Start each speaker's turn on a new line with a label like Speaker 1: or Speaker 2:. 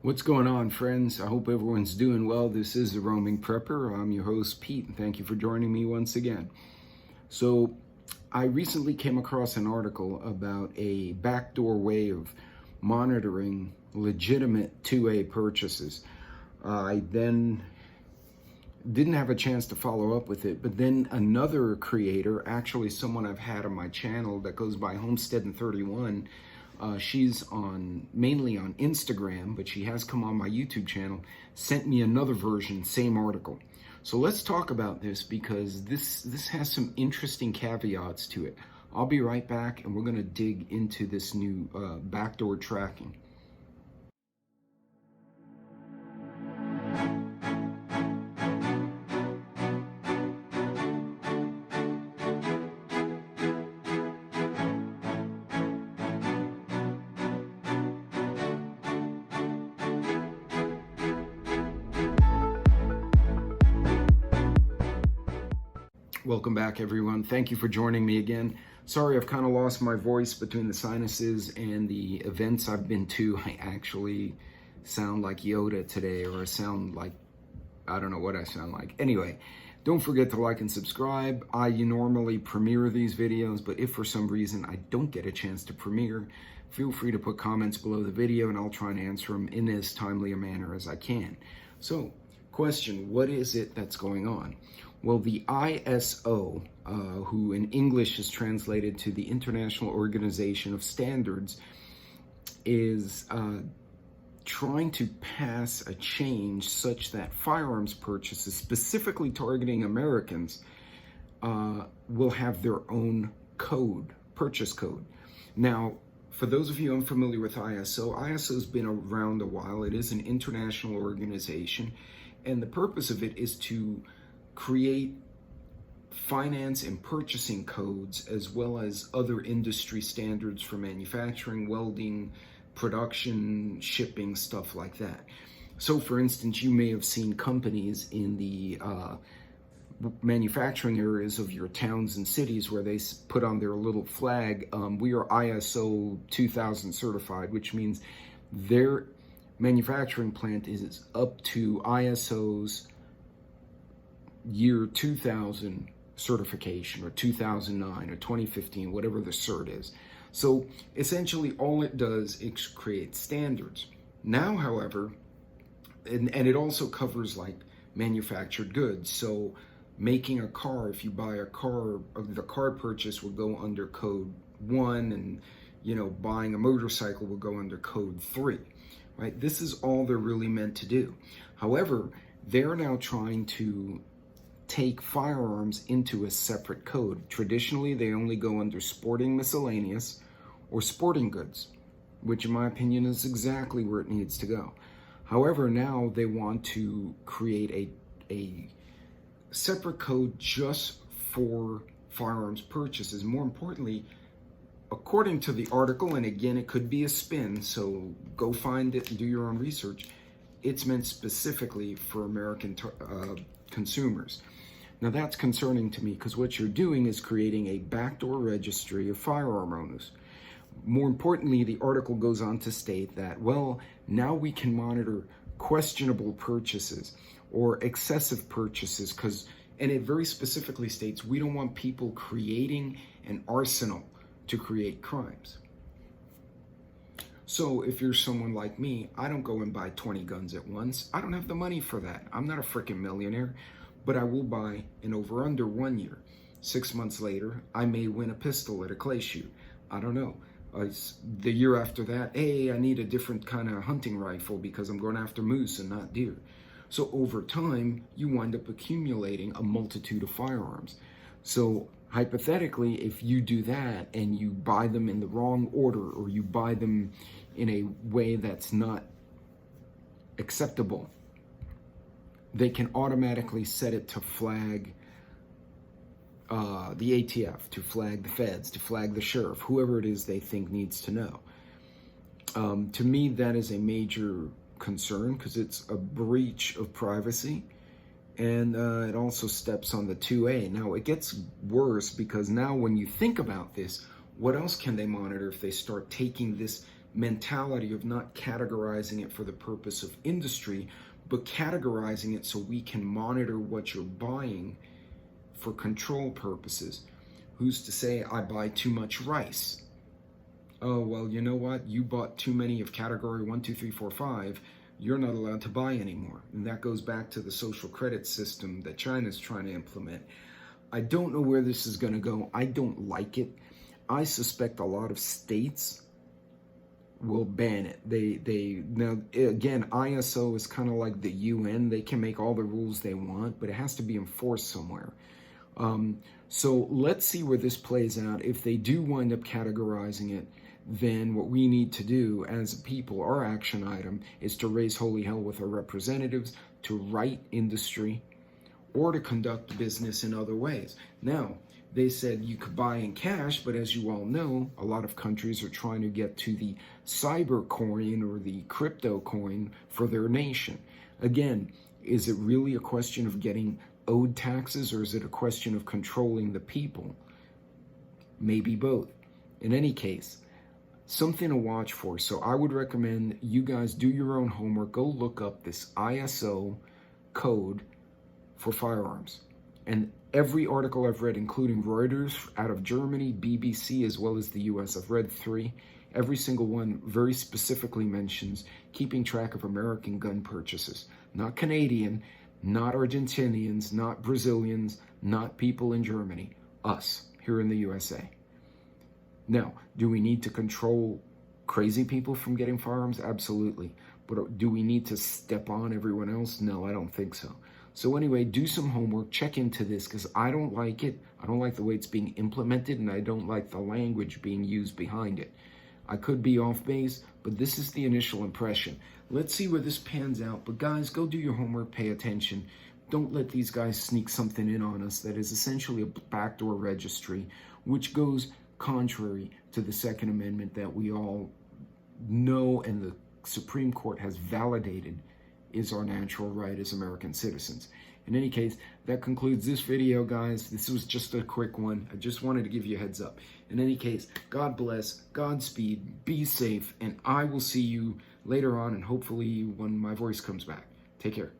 Speaker 1: What's going on, friends? I hope everyone's doing well. This is the Roaming Prepper. I'm your host, Pete, and thank you for joining me once again. So, I recently came across an article about a backdoor way of monitoring legitimate 2A purchases. I then didn't have a chance to follow up with it, but then another creator, actually someone I've had on my channel that goes by Homesteadin31, she's mainly on Instagram, but she has come on my YouTube channel, sent me another version, same article. So let's talk about this because this has some interesting caveats to it. I'll be right back and we're gonna dig into this new backdoor tracking. Welcome back, everyone. Thank you for joining me again. Sorry, I've kind of lost my voice between the sinuses and the events I've been to. I actually sound like Yoda today, or I sound like, I don't know what I sound like. Anyway, don't forget to like and subscribe. I normally premiere these videos, but if for some reason I don't get a chance to premiere, feel free to put comments below the video and I'll try and answer them in as timely a manner as I can. So, question, what is it that's going on? Well, the ISO, who in English is translated to the International Organization of Standards, is trying to pass a change such that firearms purchases, specifically targeting Americans, will have their own code, purchase code. Now, for those of you unfamiliar with ISO's been around a while. It is an international organization, and the purpose of it is to create finance and purchasing codes as well as other industry standards for manufacturing, welding, production, shipping, stuff like that. So for instance, you may have seen companies in the manufacturing areas of your towns and cities where they put on their little flag, we are ISO 2000 certified, which means their manufacturing plant is up to ISO's year 2000 certification, or 2009 or 2015, whatever the cert is. So essentially all it does is create standards. Now, however, and it also covers like manufactured goods. So making a car, if you buy a car, the car purchase will go under code 1, and buying a motorcycle will go under code 3, right? This is all they're really meant to do. However, they're now trying to take firearms into a separate code. Traditionally, they only go under sporting miscellaneous or sporting goods, which in my opinion is exactly where it needs to go. However, now they want to create a separate code just for firearms purchases. More importantly, according to the article, and again, it could be a spin, so go find it and do your own research, it's meant specifically for American consumers. Now that's concerning to me because what you're doing is creating a backdoor registry of firearm owners. More importantly, the article goes on to state that, well, now we can monitor questionable purchases or excessive purchases and it very specifically states we don't want people creating an arsenal to create crimes. So if you're someone like me, I don't go and buy 20 guns at once. I don't have the money for that. I'm not a freaking millionaire. But I will buy an over-under 1 year. 6 months later, I may win a pistol at a clay shoot. I don't know. The year after that, hey, I need a different kind of hunting rifle because I'm going after moose and not deer. So over time, you wind up accumulating a multitude of firearms. So hypothetically, if you do that and you buy them in the wrong order, or you buy them in a way that's not acceptable, they can automatically set it to flag the ATF, to flag the feds, to flag the sheriff, whoever it is they think needs to know. To me, that is a major concern because it's a breach of privacy, and it also steps on the 2A. Now, it gets worse because now when you think about this, what else can they monitor if they start taking this mentality of not categorizing it for the purpose of industry, but categorizing it so we can monitor what you're buying for control purposes. Who's to say I buy too much rice? Oh, well, you know what? You bought too many of category 1, 2, 3, 4, 5. You're not allowed to buy anymore. And that goes back to the social credit system that China's trying to implement. I don't know where this is going to go. I don't like it. I suspect a lot of states will ban it. They now, again, ISO is kind of like the UN. They can make all the rules they want, but it has to be enforced somewhere. So let's see where this plays out. If they do wind up categorizing it, then what we need to do as a people, our action item, is to raise holy hell with our representatives, to right industry, or to conduct business in other ways. Now, they said you could buy in cash, but as you all know, a lot of countries are trying to get to the cyber coin or the crypto coin for their nation. Again, is it really a question of getting owed taxes, or is it a question of controlling the people? Maybe both. In any case, something to watch for. So I would recommend you guys do your own homework. Go look up this ISO code for firearms. And every article I've read, including Reuters out of Germany, BBC, as well as the US, I've read 3. Every single one very specifically mentions keeping track of American gun purchases. Not Canadian, not Argentinians, not Brazilians, not people in Germany. Us, here in the USA. Now, do we need to control crazy people from getting firearms? Absolutely. But do we need to step on everyone else? No, I don't think so. So anyway, do some homework, check into this, because I don't like it. I don't like the way it's being implemented, and I don't like the language being used behind it. I could be off base, but this is the initial impression. Let's see where this pans out. But guys, go do your homework, pay attention. Don't let these guys sneak something in on us that is essentially a backdoor registry, which goes contrary to the Second Amendment that we all know and the Supreme Court has validated is our natural right as American citizens. In any case, that concludes this video, guys. This was just a quick one. I just wanted to give you a heads up. In any case, God bless, Godspeed, be safe, and I will see you later on, and hopefully when my voice comes back. Take care.